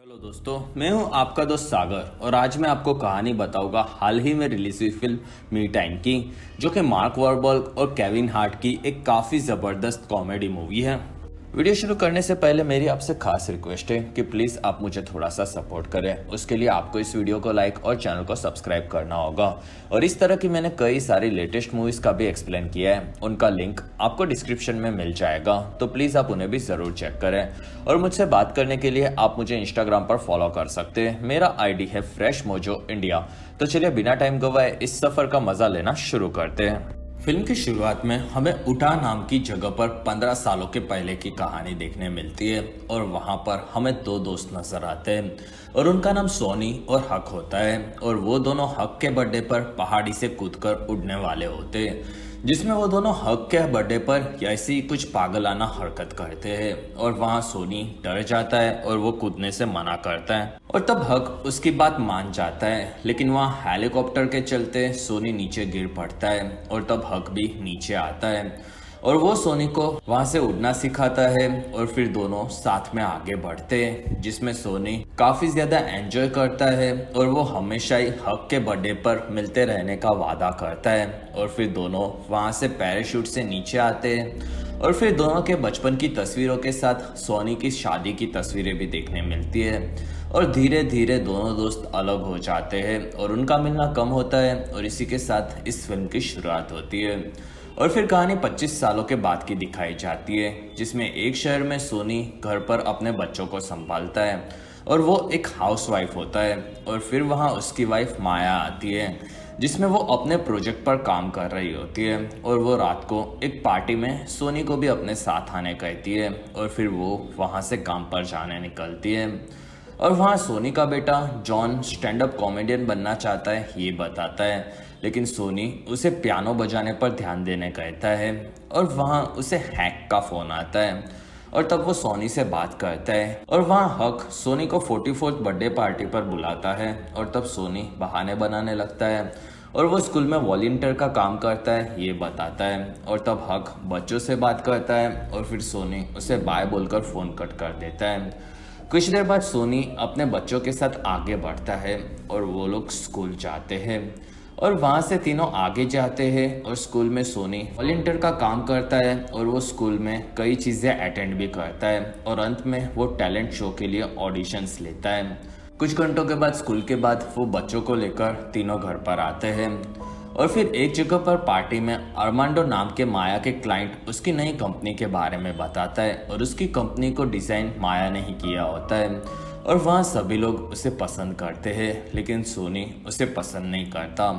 Hello दोस्तों, मैं हूं आपका दोस्त सागर और आज मैं आपको कहानी बताऊंगा हाल ही में रिलीज हुई फिल्म मी टाइम की, जो कि मार्क वार्बर्ग और केविन हार्ट की एक काफ़ी ज़बरदस्त कॉमेडी मूवी है। वीडियो शुरू करने से पहले मेरी आपसे खास रिक्वेस्ट है कि प्लीज़ आप मुझे थोड़ा सा सपोर्ट करें। उसके लिए आपको इस वीडियो को लाइक और चैनल को सब्सक्राइब करना होगा। और इस तरह की मैंने कई सारी लेटेस्ट मूवीज़ का भी एक्सप्लेन किया है, उनका लिंक आपको डिस्क्रिप्शन में मिल जाएगा, तो प्लीज़ आप उन्हें भी ज़रूर चेक करें। और मुझसे बात करने के लिए आप मुझे इंस्टाग्राम पर फॉलो कर सकते हैं। मेरा आईडी है फ्रेश मोजो इंडिया। तो चलिए बिना टाइम गवाए इस सफ़र का मज़ा लेना शुरू करते हैं। फिल्म की शुरुआत में हमें उटा नाम की जगह पर 15 सालों के पहले की कहानी देखने मिलती है और वहां पर हमें दो दोस्त नजर आते हैं और उनका नाम सोनी और हक होता है। और वो दोनों हक के बर्थडे पर पहाड़ी से कूदकर उड़ने वाले होते हैं, जिसमें वो दोनों हक के बर्थडे पर ऐसी कुछ पागलाना हरकत करते हैं और वहाँ सोनी डर जाता है और वो कूदने से मना करता है। और तब हक उसकी बात मान जाता है, लेकिन वहाँ हेलीकॉप्टर के चलते सोनी नीचे गिर पड़ता है और तब हक भी नीचे आता है और वो सोनी को वहां से उड़ना सिखाता है और फिर दोनों साथ में आगे बढ़ते हैं, जिसमें सोनी काफी ज्यादा एंजॉय करता है और वो हमेशा ही हक के बर्थडे पर मिलते रहने का वादा करता है। और फिर दोनों वहां से पैराशूट से नीचे आते हैं और फिर दोनों के बचपन की तस्वीरों के साथ सोनी की शादी की तस्वीरें भी देखने मिलती है। और धीरे धीरे दोनों दोस्त अलग हो जाते हैं और उनका मिलना कम होता है और इसी के साथ इस फिल्म की शुरुआत होती है। और फिर कहानी 25 सालों के बाद की दिखाई जाती है, जिसमें एक शहर में सोनी घर पर अपने बच्चों को संभालता है और वो एक हाउसवाइफ होता है। और फिर वहाँ उसकी वाइफ माया आती है, जिसमें वो अपने प्रोजेक्ट पर काम कर रही होती है और वो रात को एक पार्टी में सोनी को भी अपने साथ आने कहती है और फिर वो वहाँ से काम पर जाने निकलती है। और वहाँ सोनी का बेटा जॉन स्टैंड अप कॉमेडियन बनना चाहता है, ये बताता है, लेकिन सोनी उसे पियानो बजाने पर ध्यान देने कहता है। और वहाँ उसे हैक का फ़ोन आता है और तब वो सोनी से बात करता है और वहाँ हक सोनी को 44th बर्थडे पार्टी पर बुलाता है और तब सोनी बहाने बनाने लगता है और वो स्कूल में वॉलंटियर का काम करता है, ये बताता है। और तब हक बच्चों से बात करता है और फिर सोनी उसे बाय बोलकर फ़ोन कट कर देता है। कुछ देर बाद सोनी अपने बच्चों के साथ आगे बढ़ता है और वो लोग स्कूल जाते हैं और वहाँ से तीनों आगे जाते हैं और स्कूल में सोनी वॉलंटियर का काम करता है और वो स्कूल में कई चीज़ें अटेंड भी करता है और अंत में वो टैलेंट शो के लिए ऑडिशंस लेता है। कुछ घंटों के बाद स्कूल के बाद वो बच्चों को लेकर तीनों घर पर आते हैं और फिर एक जगह पर पार्टी में अरमांडो नाम के माया के क्लाइंट उसकी नई कंपनी के बारे में बताता है और उसकी कंपनी को डिज़ाइन माया ने ही किया होता है और वहाँ सभी लोग उसे पसंद करते हैं, लेकिन सोनी उसे पसंद नहीं करता।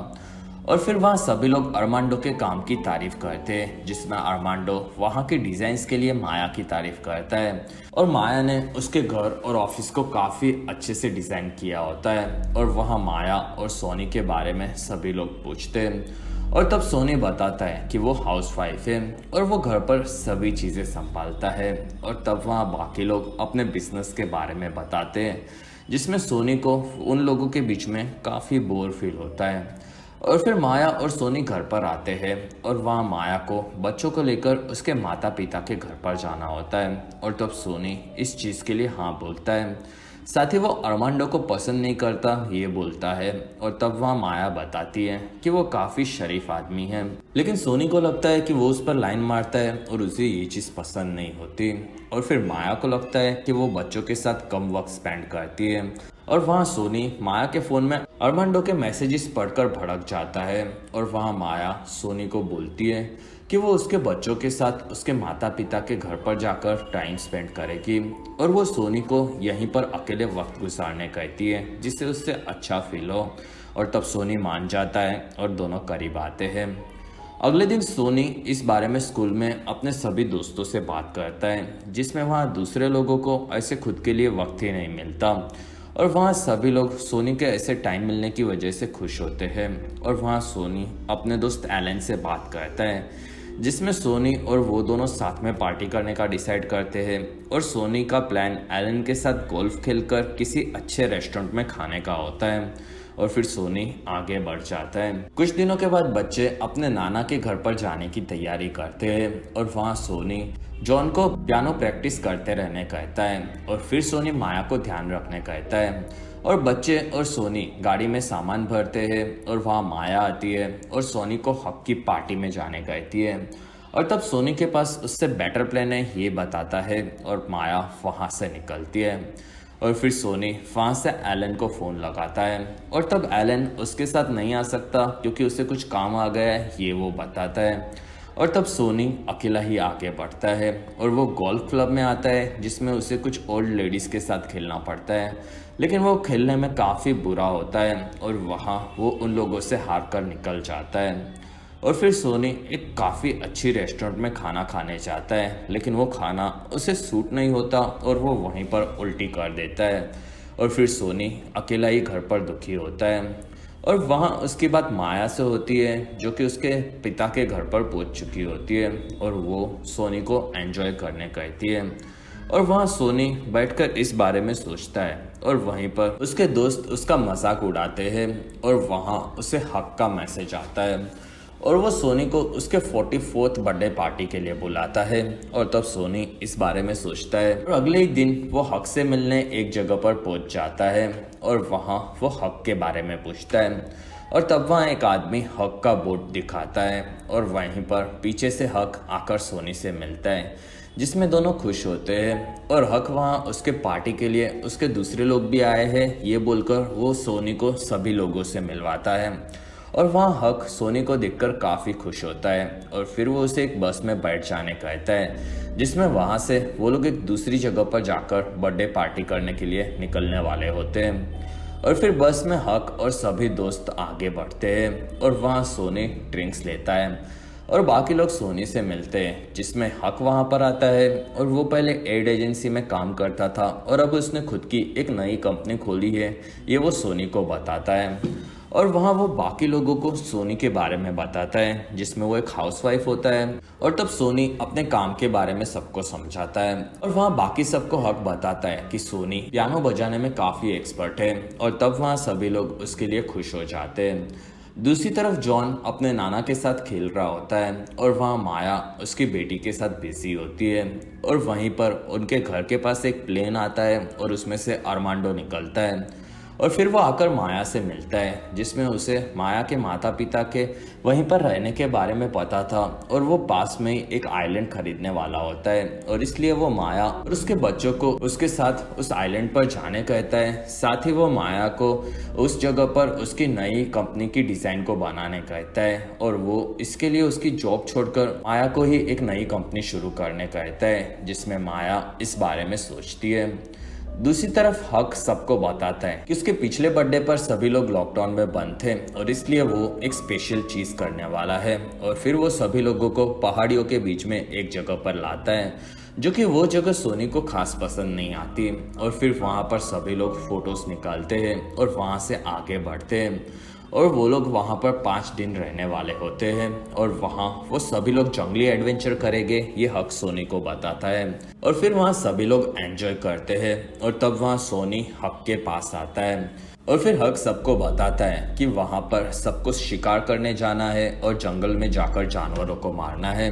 और फिर वहाँ सभी लोग अरमांडो के काम की तारीफ करते हैं, जिसमें अरमांडो वहाँ के डिज़ाइंस के लिए माया की तारीफ करता है और माया ने उसके घर और ऑफिस को काफ़ी अच्छे से डिज़ाइन किया होता है। और वहाँ माया और सोनी के बारे में सभी लोग पूछते हैं और तब सोनी बताता है कि वो हाउसवाइफ है और वो घर पर सभी चीज़ें संभालता है। और तब वहाँ बाकी लोग अपने बिजनेस के बारे में बताते हैं, जिसमें सोनी को उन लोगों के बीच में काफ़ी बोर फील होता है। और फिर माया और सोनी घर पर आते हैं और वहाँ माया को बच्चों को लेकर उसके माता पिता के घर पर जाना होता है और तब सोनी इस चीज़ के लिए हाँ बोलता है। साथ ही वो अरमांडो को पसंद नहीं करता, ये बोलता है। और तब वहाँ माया बताती है कि वो काफ़ी शरीफ आदमी है, लेकिन सोनी को लगता है कि वो उस पर लाइन मारता है और उसे ये चीज़ पसंद नहीं होती। और फिर माया को लगता है कि वो बच्चों के साथ कम वक्त स्पेंड करती है और वहाँ सोनी माया के फ़ोन में अरमांडो के मैसेजेस पढ़कर भड़क जाता है और वहाँ माया सोनी को बोलती है कि वो उसके बच्चों के साथ उसके माता पिता के घर पर जाकर टाइम स्पेंड करेगी और वो सोनी को यहीं पर अकेले वक्त गुजारने कहती है, जिससे उससे अच्छा फील हो। और तब सोनी मान जाता है और दोनों करीब आते हैं। अगले दिन सोनी इस बारे में स्कूल में अपने सभी दोस्तों से बात करता है, जिसमें वहाँ दूसरे लोगों को ऐसे खुद के लिए वक्त ही नहीं मिलता और वहाँ सभी लोग सोनी के ऐसे टाइम मिलने की वजह से खुश होते हैं। और वहाँ सोनी अपने दोस्त एलन से बात करता है, जिसमें सोनी और वो दोनों साथ में पार्टी करने का डिसाइड करते हैं। और सोनी का प्लान एलन के साथ गोल्फ खेलकर किसी अच्छे रेस्टोरेंट में खाने का होता है और फिर सोनी आगे बढ़ जाता है। कुछ दिनों के बाद बच्चे अपने नाना के घर पर जाने की तैयारी करते हैं और वहाँ सोनी जॉन को पियानो प्रैक्टिस करते रहने कहता है और फिर सोनी माया को ध्यान रखने कहता है और बच्चे और सोनी गाड़ी में सामान भरते हैं और वहाँ माया आती है और सोनी को हक की पार्टी में जाने कहती है और तब सोनी के पास उससे बेटर प्लान है ये बताता है और माया वहाँ से निकलती है और फिर सोनी वहाँ से एलन को फ़ोन लगाता है और तब एलन उसके साथ नहीं आ सकता क्योंकि उसे कुछ काम आ गया है ये वो बताता है और तब सोनी अकेला ही आगे बढ़ता है और वो गोल्फ क्लब में आता है जिसमें उसे कुछ ओल्ड लेडीज़ के साथ खेलना पड़ता है, लेकिन वो खेलने में काफ़ी बुरा होता है और वहाँ वो उन लोगों से हार कर निकल जाता है। और फिर सोनी एक काफ़ी अच्छी रेस्टोरेंट में खाना खाने जाता है, लेकिन वो खाना उसे सूट नहीं होता और वो वहीं पर उल्टी कर देता है और फिर सोनी अकेला ही घर पर दुखी होता है और वहाँ उसकी बात माया से होती है जो कि उसके पिता के घर पर पहुँच चुकी होती है और वो सोनी को एंजॉय करने कहती है और वहाँ सोनी बैठकर इस बारे में सोचता है और वहीं पर उसके दोस्त उसका मजाक उड़ाते हैं और वहाँ उसे हक का मैसेज आता है और वो सोनी को उसके 44th बर्थडे पार्टी के लिए बुलाता है और तब सोनी इस बारे में सोचता है और अगले ही दिन वो हक से मिलने एक जगह पर पहुंच जाता है और वहाँ वो हक के बारे में पूछता है और तब वहाँ एक आदमी हक का बोर्ड दिखाता है और वहीं पर पीछे से हक आकर सोनी से मिलता है जिसमें दोनों खुश होते हैं और हक वहाँ उसके पार्टी के लिए उसके दूसरे लोग भी आए हैं ये बोलकर वो सोनी को सभी लोगों से मिलवाता है और वहाँ हक सोनी को देखकर काफ़ी खुश होता है और फिर वो उसे एक बस में बैठ जाने कहता है जिसमें वहाँ से वो लोग एक दूसरी जगह पर जाकर बर्थडे पार्टी करने के लिए निकलने वाले होते हैं और फिर बस में हक और सभी दोस्त आगे बढ़ते हैं और वहाँ सोनी ड्रिंक्स लेता है और बाकी लोग सोनी से मिलते हैं जिसमें हक वहाँ पर आता है और वो पहले एड एजेंसी में काम करता था और अब उसने खुद की एक नई कंपनी खोली है ये वो सोनी को बताता है और वहाँ वो बाकी लोगों को सोनी के बारे में बताता है जिसमें वो एक हाउसवाइफ होता है और तब सोनी अपने काम के बारे में सबको समझाता है और वहाँ बाकी सबको हक बताता है कि सोनी पियानो बजाने में काफ़ी एक्सपर्ट है और तब वहाँ सभी लोग उसके लिए खुश हो जाते हैं। दूसरी तरफ जॉन अपने नाना के साथ खेल रहा होता है और वहाँ माया उसकी बेटी के साथ बिजी होती है और वहीं पर उनके घर के पास एक प्लेन आता है और उसमें से अरमांडो निकलता है और फिर वो आकर माया से मिलता है जिसमें उसे माया के माता पिता के वहीं पर रहने के बारे में पता था और वो पास में ही एक आइलैंड खरीदने वाला होता है और इसलिए वो माया और उसके बच्चों को उसके साथ उस आइलैंड पर जाने कहता है। साथ ही वो माया को उस जगह पर उसकी नई कंपनी की डिज़ाइन को बनाने कहता है और वो इसके लिए उसकी जॉब छोड़कर माया को ही एक नई कंपनी शुरू करने कहता है जिसमें माया इस बारे में सोचती है। दूसरी तरफ हक सबको बताता है कि उसके पिछले बर्थडे पर सभी लोग लॉकडाउन में बंद थे और इसलिए वो एक स्पेशल चीज़ करने वाला है और फिर वो सभी लोगों को पहाड़ियों के बीच में एक जगह पर लाता है जो कि वो जगह सोनी को खास पसंद नहीं आती और फिर वहाँ पर सभी लोग फोटोज निकालते हैं और वहाँ से आगे बढ़ते हैं और वो लोग वहाँ पर 5 दिन रहने वाले होते हैं और वहाँ वो सभी लोग जंगली एडवेंचर करेंगे ये हक सोनी को बताता है और फिर वहाँ सभी लोग एंजॉय करते हैं और तब वहाँ सोनी हक के पास आता है और फिर हक सबको बताता है कि वहाँ पर सबको शिकार करने जाना है और जंगल में जाकर जानवरों को मारना है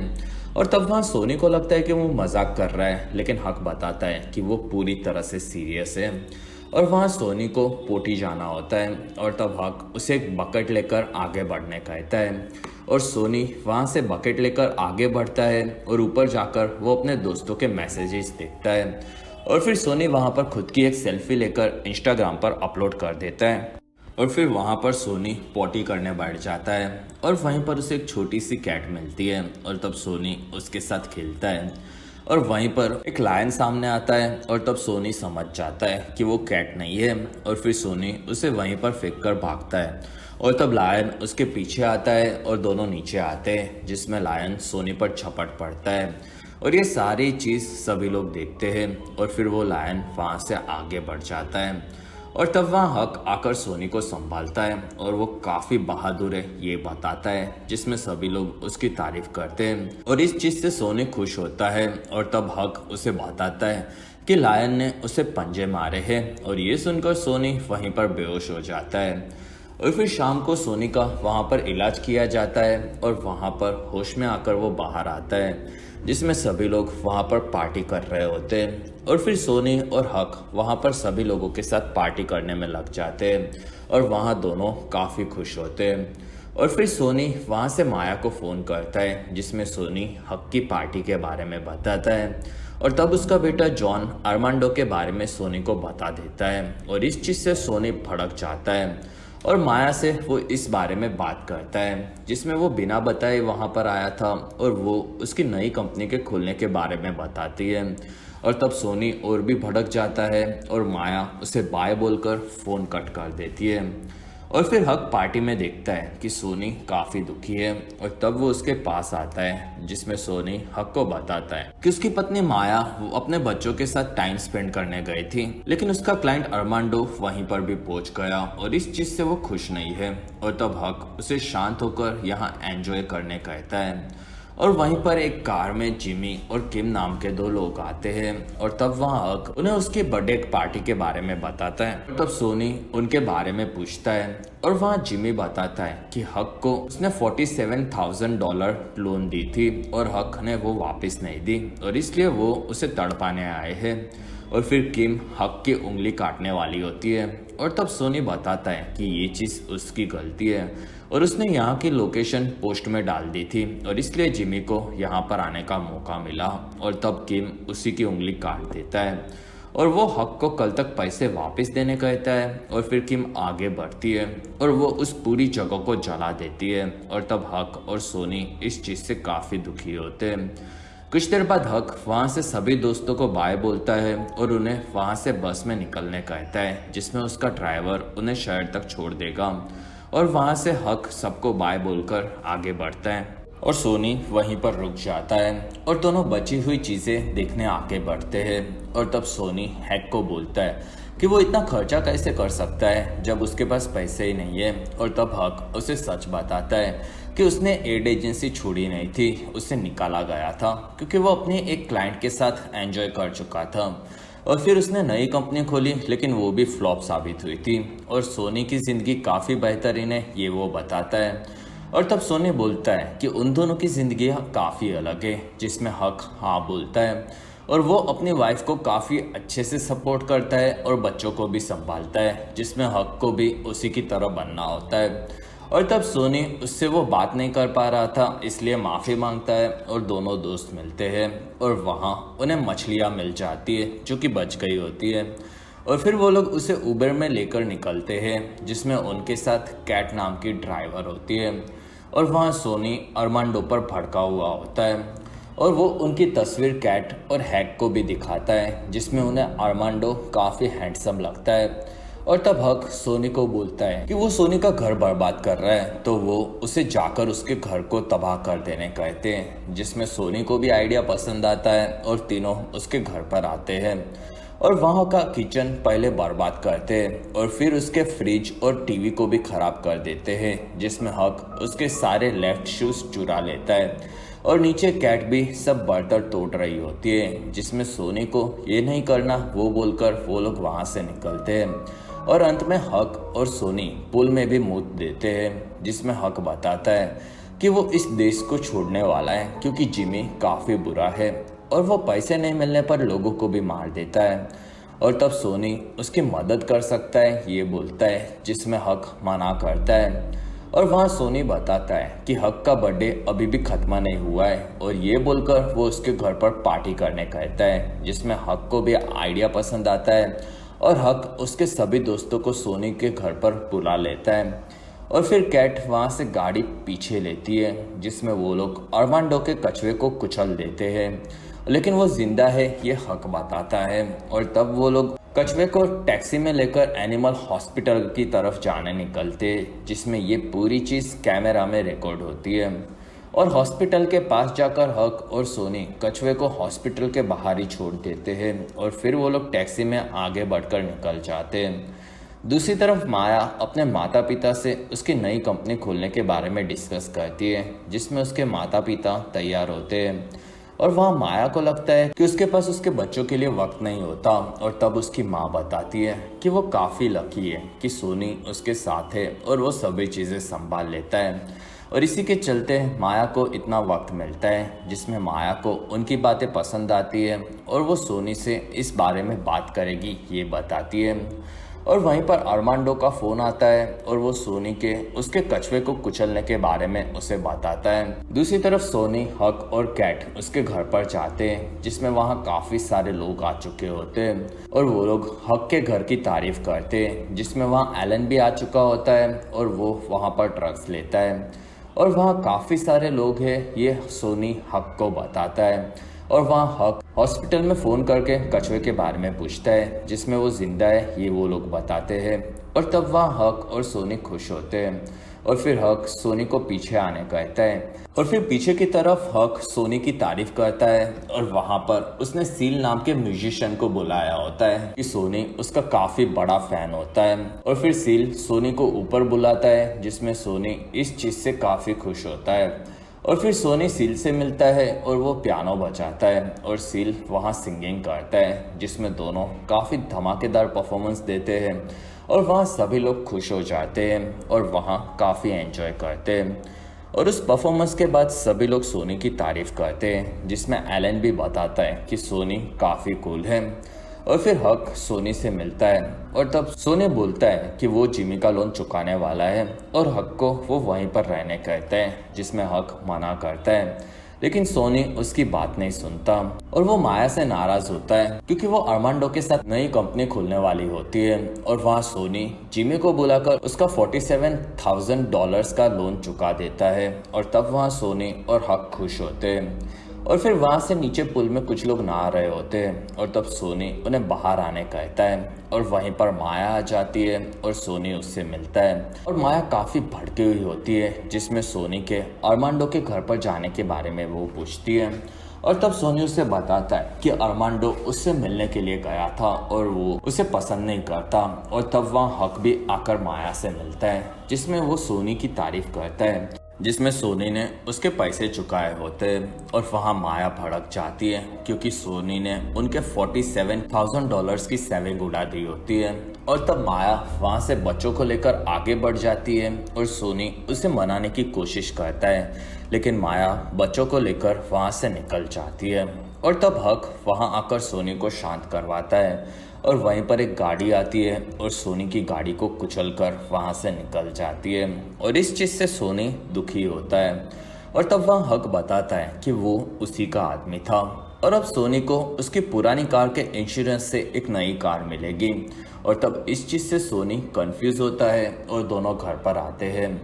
और तब वहाँ सोनी को लगता है कि वो मजाक कर रहा है लेकिन हक बताता है कि वो पूरी तरह से सीरियस है और वहाँ सोनी को पोटी जाना होता है और तब हक उसे एक बकेट लेकर आगे बढ़ने कहता है और सोनी वहाँ से बकेट लेकर आगे बढ़ता है और ऊपर जाकर वो अपने दोस्तों के मैसेजेस देखता है और फिर सोनी वहाँ पर खुद की एक सेल्फी लेकर इंस्टाग्राम पर अपलोड कर देता है और फिर वहाँ पर सोनी पोटी करने बैठ जाता है और वहीं पर उसे एक छोटी सी कैट मिलती है और तब सोनी उसके साथ खेलता है और वहीं पर एक लायन सामने आता है और तब सोनी समझ जाता है कि वो कैट नहीं है और फिर सोनी उसे वहीं पर फेंक कर भागता है और तब लायन उसके पीछे आता है और दोनों नीचे आते हैं जिसमें लायन सोनी पर झपट पड़ता है और ये सारी चीज़ सभी लोग देखते हैं और फिर वो लायन वहाँ से आगे बढ़ जाता है और तब वहाँ हक आकर सोनी को संभालता है और वो काफ़ी बहादुर है ये बताता है जिसमें सभी लोग उसकी तारीफ करते हैं और इस चीज़ से सोनी खुश होता है और तब हक उसे बताता है कि लायन ने उसे पंजे मारे हैं और ये सुनकर सोनी वहीं पर बेहोश हो जाता है और फिर शाम को सोनी का वहाँ पर इलाज किया जाता है और वहाँ पर होश में आकर वो बाहर आता है, जिसमें सभी लोग वहाँ पर पार्टी कर रहे होते हैं। और फिर सोनी और हक वहाँ पर सभी लोगों के साथ पार्टी करने में लग जाते हैं और वहाँ दोनों काफ़ी खुश होते हैं। और फिर सोनी वहाँ से माया को फ़ोन करता है, जिसमें सोनी हक की पार्टी के बारे में बताता है और तब उसका बेटा जॉन आर्मांडो के बारे में सोनी को बता देता है और इस चीज़ से सोनी भड़क जाता है और माया से वो इस बारे में बात करता है, जिसमें वो बिना बताए वहाँ पर आया था और वो उसकी नई कंपनी के खुलने के बारे में बताती है। और तब सोनी और भी भड़क जाता है और माया उसे बाय बोलकर फ़ोन कट कर देती है। और फिर हक पार्टी में देखता है कि सोनी काफ़ी दुखी है और तब वो उसके पास आता है, जिसमें सोनी हक को बताता है कि उसकी पत्नी माया वो अपने बच्चों के साथ टाइम स्पेंड करने गई थी, लेकिन उसका क्लाइंट अरमांडो वहीं पर भी पहुंच गया और इस चीज़ से वो खुश नहीं है। और तब हक उसे शांत होकर यहाँ एंजॉय करने कहता है और वहीं पर एक कार में जिमी और किम नाम के दो लोग आते हैं और तब वहाँ हक उन्हें उसकी बर्थडे पार्टी के बारे में बताता है और तब सोनी उनके बारे में पूछता है और वहाँ जिमी बताता है कि हक को उसने $47,000 लोन दी थी और हक ने वो वापस नहीं दी और इसलिए वो उसे तड़पाने आए हैं। और फिर किम हक की उंगली काटने वाली होती है और तब सोनी बताता है कि ये चीज़ उसकी गलती है और उसने यहाँ की लोकेशन पोस्ट में डाल दी थी और इसलिए जिमी को यहाँ पर आने का मौका मिला। और तब किम उसी की उंगली काट देता है और वो हक को कल तक पैसे वापस देने कहता है और फिर किम आगे बढ़ती है और वो उस पूरी जगह को जला देती है और तब हक और सोनी इस चीज़ से काफ़ी दुखी होते हैं। कुछ देर बाद हक वहाँ से सभी दोस्तों को बाय बोलता है और उन्हें वहाँ से बस में निकलने कहता है, जिसमें उसका ड्राइवर उन्हें शहर तक छोड़ देगा और वहाँ से हक सबको बाय बोलकर आगे बढ़ता है और सोनी वहीं पर रुक जाता है और दोनों बची हुई चीज़ें देखने आगे बढ़ते हैं। और तब सोनी हैक को बोलता है कि वो इतना खर्चा कैसे कर सकता है जब उसके पास पैसे ही नहीं है। और तब हक उसे सच बताता है कि उसने एड एजेंसी छोड़ी नहीं थी, उसे निकाला गया था क्योंकि वो अपने एक क्लाइंट के साथ एंजॉय कर चुका था और फिर उसने नई कंपनी खोली, लेकिन वो भी फ्लॉप साबित हुई थी और सोनी की ज़िंदगी काफ़ी बेहतरीन है, ये वो बताता है। और तब सोनी बोलता है कि उन दोनों की ज़िंदगी काफ़ी अलग है, जिसमें हक हाँ बोलता है और वो अपनी वाइफ को काफ़ी अच्छे से सपोर्ट करता है और बच्चों को भी संभालता है, जिसमें हक को भी उसी की तरह बनना होता है। और तब सोनी उससे वो बात नहीं कर पा रहा था, इसलिए माफ़ी मांगता है और दोनों दोस्त मिलते हैं और वहाँ उन्हें मछलियाँ मिल जाती है जो कि बच गई होती है। और फिर वो लोग उसे उबर में लेकर निकलते हैं, जिसमें उनके साथ कैट नाम की ड्राइवर होती है और वहाँ सोनी अरमांडो पर भड़का हुआ होता है और वो उनकी तस्वीर कैट और हैक को भी दिखाता है, जिसमें उन्हें अरमांडो काफ़ी हैंडसम लगता है। और तब हक सोनी को बोलता है कि वो सोनी का घर बर्बाद कर रहा है, तो वो उसे जाकर उसके घर को तबाह कर देने कहते हैं, जिसमें सोनी को भी आइडिया पसंद आता है और तीनों उसके घर पर आते हैं और वहाँ का किचन पहले बर्बाद करते हैं और फिर उसके फ्रिज और टीवी को भी ख़राब कर देते हैं, जिसमें हक उसके सारे लेफ्ट शूज़ चुरा लेता है और नीचे कैट भी सब बर्तन तोड़ रही होती है, जिसमें सोनी को ये नहीं करना वो बोलकर वो लोग वहाँ से निकलते हैं और अंत में हक और सोनी पुल में भी मुँह देते हैं, जिसमें हक बताता है कि वो इस देश को छोड़ने वाला है क्योंकि जिमी काफ़ी बुरा है और वो पैसे नहीं मिलने पर लोगों को भी मार देता है। और तब सोनी उसकी मदद कर सकता है ये बोलता है, जिसमें हक मना करता है और वहाँ सोनी बताता है कि हक का बर्थडे अभी भी खत्म नहीं हुआ है और ये बोलकर वो उसके घर पर पार्टी करने कहता है, जिसमें हक को भी आइडिया पसंद आता है और हक उसके सभी दोस्तों को सोनी के घर पर बुला लेता है और फिर कैट वहाँ से गाड़ी पीछे लेती है, जिसमें वो लोग अरमांडो के कछुए को कुचल देते हैं, लेकिन वो जिंदा है ये हक बताता है। और तब वो लोग कछुए को टैक्सी में लेकर एनिमल हॉस्पिटल की तरफ जाने निकलते, जिसमें ये पूरी चीज़ कैमरा में रिकॉर्ड होती है और हॉस्पिटल के पास जाकर हक और सोनी कछुए को हॉस्पिटल के बाहर ही छोड़ देते हैं और फिर वो लोग टैक्सी में आगे बढ़कर निकल जाते हैं। दूसरी तरफ माया अपने माता पिता से उसकी नई कंपनी खोलने के बारे में डिस्कस करती है, जिसमें उसके माता पिता तैयार होते हैं और वहाँ माया को लगता है कि उसके पास उसके बच्चों के लिए वक्त नहीं होता। और तब उसकी माँ बताती है कि वो काफ़ी लकी है कि सोनी उसके साथ है और वो सभी चीज़ें संभाल लेता है। और इसी के चलते माया को इतना वक्त मिलता है जिसमें माया को उनकी बातें पसंद आती है और वो सोनी से इस बारे में बात करेगी ये बताती है। और वहीं पर अरमांडो का फ़ोन आता है और वो सोनी के उसके कछुए को कुचलने के बारे में उसे बताता है। दूसरी तरफ सोनी, हक और कैट उसके घर पर जाते हैं जिसमें वहाँ काफ़ी सारे लोग आ चुके होते हैं और वो लोग हक के घर की तारीफ करते हैं जिसमें वहाँ एलन भी आ चुका होता है और वो वहाँ पर ड्रग्स लेता है। और वहाँ काफ़ी सारे लोग हैं ये सोनी हक को बताता है। और वहाँ हक हॉस्पिटल में फ़ोन करके कछुए के बारे में पूछता है जिसमें वो जिंदा है ये वो लोग बताते हैं। और तब वहाँ हक और सोनी खुश होते हैं और फिर हक सोनी को पीछे आने कहता है और फिर पीछे की तरफ हक सोनी की तारीफ करता है। और वहाँ पर उसने सील नाम के म्यूजिशियन को बुलाया होता है कि सोनी उसका काफ़ी बड़ा फैन होता है। और फिर सील सोनी को ऊपर बुलाता है जिसमें सोनी इस चीज़ से काफ़ी खुश होता है। और फिर सोनी सील से मिलता है और वो पियानो बजाता है और सील वहाँ सिंगिंग करता है जिसमें दोनों काफ़ी धमाकेदार परफॉर्मेंस देते हैं और वहाँ सभी लोग खुश हो जाते हैं और वहाँ काफ़ी एंजॉय करते हैं। और उस परफॉर्मेंस के बाद सभी लोग सोनी की तारीफ करते हैं जिसमें एलन भी बताता है कि सोनी काफ़ी कूल है। और फिर हक सोनी से मिलता है और तब सोनी बोलता है कि वो जिमी का लोन चुकाने वाला है और हक को वो वहीं पर रहने कहता है जिसमें हक मना करता है। लेकिन सोनी उसकी बात नहीं सुनता और वो माया से नाराज होता है क्योंकि वो अरमांडो के साथ नई कंपनी खुलने वाली होती है। और वहाँ सोनी जिमी को बुलाकर उसका $47,000 का लोन चुका देता है और तब वहाँ सोनी और हक खुश होते हैं। और फिर वहाँ से नीचे पुल में कुछ लोग नहा रहे होते हैं और तब सोनी उन्हें बाहर आने कहता है और वहीं पर माया आ जाती है और सोनी उससे मिलता है। और माया काफ़ी भड़की हुई होती है जिसमें सोनी के अरमांडो के घर पर जाने के बारे में वो पूछती है। और तब सोनी उसे बताता है कि अरमांडो उससे मिलने के लिए गया था और वो उसे पसंद नहीं करता। और तब वहाँ हक भी आकर माया से मिलता है जिसमें वो सोनी की तारीफ करता है जिसमें सोनी ने उसके पैसे चुकाए होते हैं। और वहाँ माया भड़क जाती है क्योंकि सोनी ने उनके $47,000 की सेविंग उड़ा दी होती है। और तब माया वहाँ से बच्चों को लेकर आगे बढ़ जाती है और सोनी उसे मनाने की कोशिश करता है लेकिन माया बच्चों को लेकर वहाँ से निकल जाती है। और तब हक वहाँ आकर सोनी को शांत करवाता है और वहीं पर एक गाड़ी आती है और सोनी की गाड़ी को कुचलकर वहाँ से निकल जाती है और इस चीज़ से सोनी दुखी होता है। और तब वहाँ हक बताता है कि वो उसी का आदमी था और अब सोनी को उसकी पुरानी कार के इंश्योरेंस से एक नई कार मिलेगी। और तब इस चीज़ से सोनी कंफ्यूज होता है और दोनों घर पर आते हैं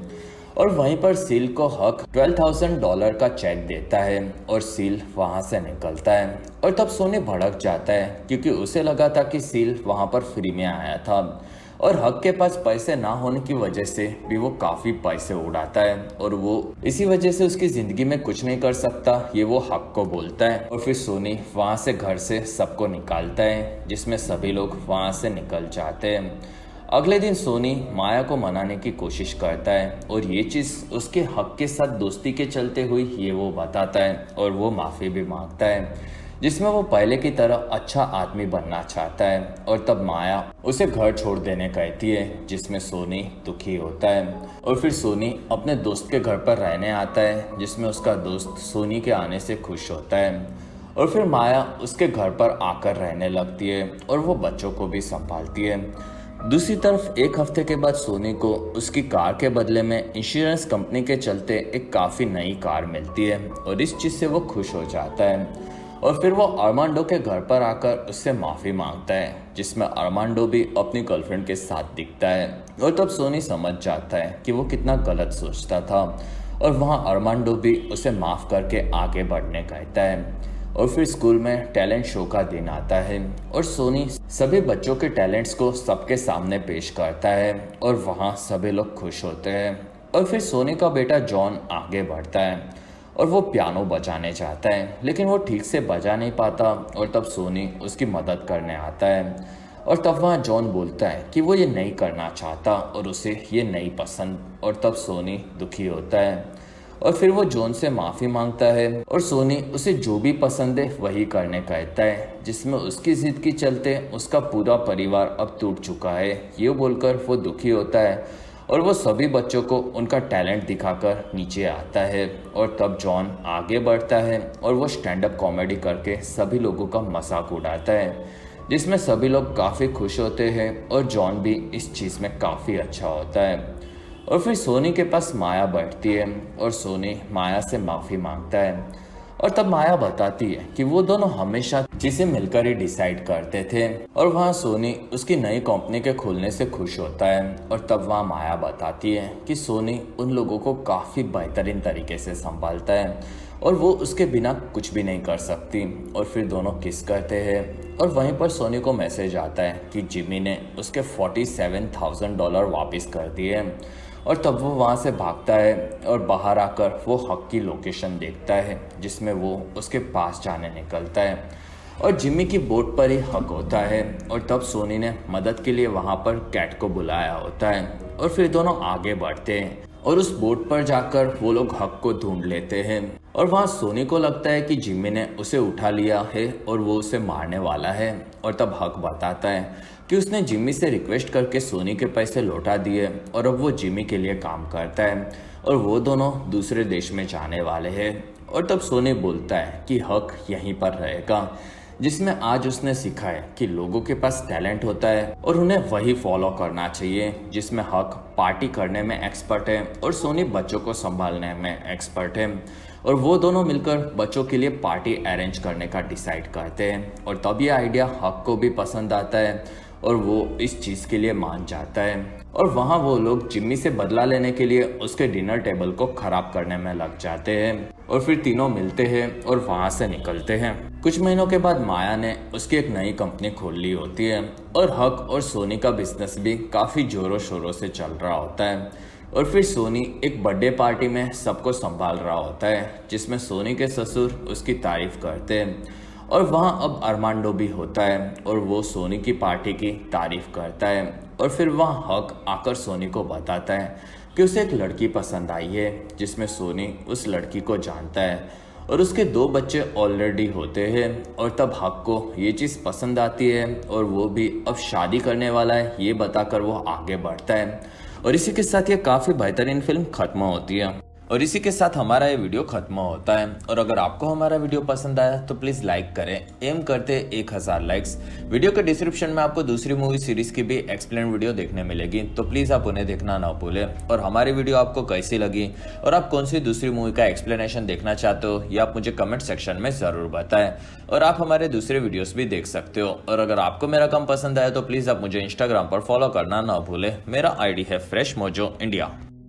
और वहीं पर सील को हक $12,000 का चेक देता है और सील वहां से निकलता है। और तब सोनी भड़क जाता है क्योंकि उसे लगा था कि सील वहां पर फ्री में आया था और हक के पास पैसे ना होने की वजह से भी वो काफ़ी पैसे उड़ाता है और वो इसी वजह से उसकी ज़िंदगी में कुछ नहीं कर सकता ये वो हक को बोलता है। और फिर सोनी वहाँ से घर से सबको निकालता है जिसमें सभी लोग वहाँ से निकल जाते हैं। अगले दिन सोनी माया को मनाने की कोशिश करता है और ये चीज़ उसके हक के साथ दोस्ती के चलते हुई ये वो बताता है और वो माफ़ी भी मांगता है जिसमें वो पहले की तरह अच्छा आदमी बनना चाहता है। और तब माया उसे घर छोड़ देने कहती है जिसमें सोनी दुखी होता है। और फिर सोनी अपने दोस्त के घर पर रहने आता है जिसमें उसका दोस्त सोनी के आने से खुश होता है। और फिर माया उसके घर पर आकर रहने लगती है और वो बच्चों को भी संभालती है। दूसरी तरफ एक हफ्ते के बाद सोनी को उसकी कार के बदले में इंश्योरेंस कंपनी के चलते एक काफ़ी नई कार मिलती है और इस चीज़ से वो खुश हो जाता है। और फिर वो अरमांडो के घर पर आकर उससे माफ़ी मांगता है जिसमें अरमांडो भी अपनी गर्लफ्रेंड के साथ दिखता है। और तब सोनी समझ जाता है कि वो कितना गलत सोचता था और वहाँ अरमांडो भी उसे माफ़ करके आगे बढ़ने कहता है। और फिर स्कूल में टैलेंट शो का दिन आता है और सोनी सभी बच्चों के टैलेंट्स को सबके सामने पेश करता है और वहाँ सभी लोग खुश होते हैं। और फिर सोनी का बेटा जॉन आगे बढ़ता है और वो पियानो बजाने चाहता है लेकिन वो ठीक से बजा नहीं पाता और तब सोनी उसकी मदद करने आता है। और तब वहाँ जॉन बोलता है कि वो ये नहीं करना चाहता और उसे ये नहीं पसंद और तब सोनी दुखी होता है। और फिर वो जॉन से माफ़ी मांगता है और सोनी उसे जो भी पसंद है वही करने कहता है, जिसमें उसकी जिद के चलते उसका पूरा परिवार अब टूट चुका है। ये बोलकर वो दुखी होता है और वो सभी बच्चों को उनका टैलेंट दिखाकर नीचे आता है। और तब जॉन आगे बढ़ता है और वो स्टैंड अप कॉमेडी करके सभी लोगों का मजाक उड़ाता है, जिसमें सभी लोग काफ़ी खुश होते हैं और जॉन भी इस चीज़ में काफ़ी अच्छा होता है। और फिर सोनी के पास माया बैठती है और सोनी माया से माफ़ी मांगता है और तब माया बताती है कि वो दोनों हमेशा चीज़ें मिलकर ही डिसाइड करते थे। और वहाँ सोनी उसकी नई कंपनी के खुलने से खुश होता है और तब वहाँ माया बताती है कि सोनी उन लोगों को काफ़ी बेहतरीन तरीके से संभालता है और वो उसके बिना कुछ भी नहीं कर सकती। और फिर दोनों किस करते हैं और वहीं पर सोनी को मैसेज आता है कि जिमी ने उसके $47,000 वापस कर दिए। और तब वो वहाँ से भागता है और बाहर आकर वो हक की लोकेशन देखता है, जिसमें वो उसके पास जाने निकलता है और जिमी की बोट पर ही हक होता है। और तब सोनी ने मदद के लिए वहाँ पर कैट को बुलाया होता है और फिर दोनों आगे बढ़ते हैं और उस बोट पर जाकर वो लोग हक को ढूंढ लेते हैं। और वहाँ सोनी को लगता है कि जिमी ने उसे उठा लिया है और वो उसे मारने वाला है। और तब हक बताता है कि उसने जिमी से रिक्वेस्ट करके सोनी के पैसे लौटा दिए और अब वो जिमी के लिए काम करता है और वो दोनों दूसरे देश में जाने वाले हैं। और तब सोनी बोलता है कि हक यहीं पर रहेगा, जिसमें आज उसने सीखा है कि लोगों के पास टैलेंट होता है और उन्हें वही फॉलो करना चाहिए। जिसमें हक पार्टी करने में एक्सपर्ट है और सोनी बच्चों को संभालने में एक्सपर्ट है और वो दोनों मिलकर बच्चों के लिए पार्टी अरेंज करने का डिसाइड करते हैं। और तब ये आइडिया हक को भी पसंद आता है और वो इस चीज़ के लिए मान जाता है। और वहाँ वो लोग जिम्मी से बदला लेने के लिए उसके डिनर टेबल को खराब करने में लग जाते हैं और फिर तीनों मिलते हैं और वहाँ से निकलते हैं। कुछ महीनों के बाद माया ने उसकी एक नई कंपनी खोल ली होती है और हक और सोनी का बिजनेस भी काफ़ी जोरों शोरों से चल रहा होता है। और फिर सोनी एक बर्थडे पार्टी में सबको संभाल रहा होता है, जिसमें सोनी के ससुर उसकी तारीफ करते हैं और वहाँ अब अरमांडो भी होता है और वो सोनी की पार्टी की तारीफ करता है। और फिर वहाँ हक आकर सोनी को बताता है कि उसे एक लड़की पसंद आई है, जिसमें सोनी उस लड़की को जानता है और उसके 2 बच्चे ऑलरेडी होते हैं। और तब हक को ये चीज़ पसंद आती है और वो भी अब शादी करने वाला है, ये बताकर वो आगे बढ़ता है। और इसी के साथ ये काफ़ी बेहतरीन फिल्म खत्म होती है और इसी के साथ हमारा ये वीडियो खत्म होता है। और अगर आपको हमारा वीडियो पसंद आया तो प्लीज़ लाइक करें, एम करते 1000 लाइक्स। वीडियो के डिस्क्रिप्शन में आपको दूसरी मूवी सीरीज की भी एक्सप्लेन वीडियो देखने मिलेगी, तो प्लीज़ आप उन्हें देखना ना भूलें। और हमारी वीडियो आपको कैसी लगी और आप कौन सी दूसरी मूवी का एक्सप्लेनेशन देखना चाहते हो, ये आप मुझे कमेंट सेक्शन में ज़रूर बताएं। और आप हमारे दूसरे वीडियोस भी देख सकते हो। और अगर आपको मेरा काम पसंद आया तो प्लीज़ आप मुझे इंस्टाग्राम पर फॉलो करना ना भूलें। मेरा ID है फ्रेश मोजो इंडिया।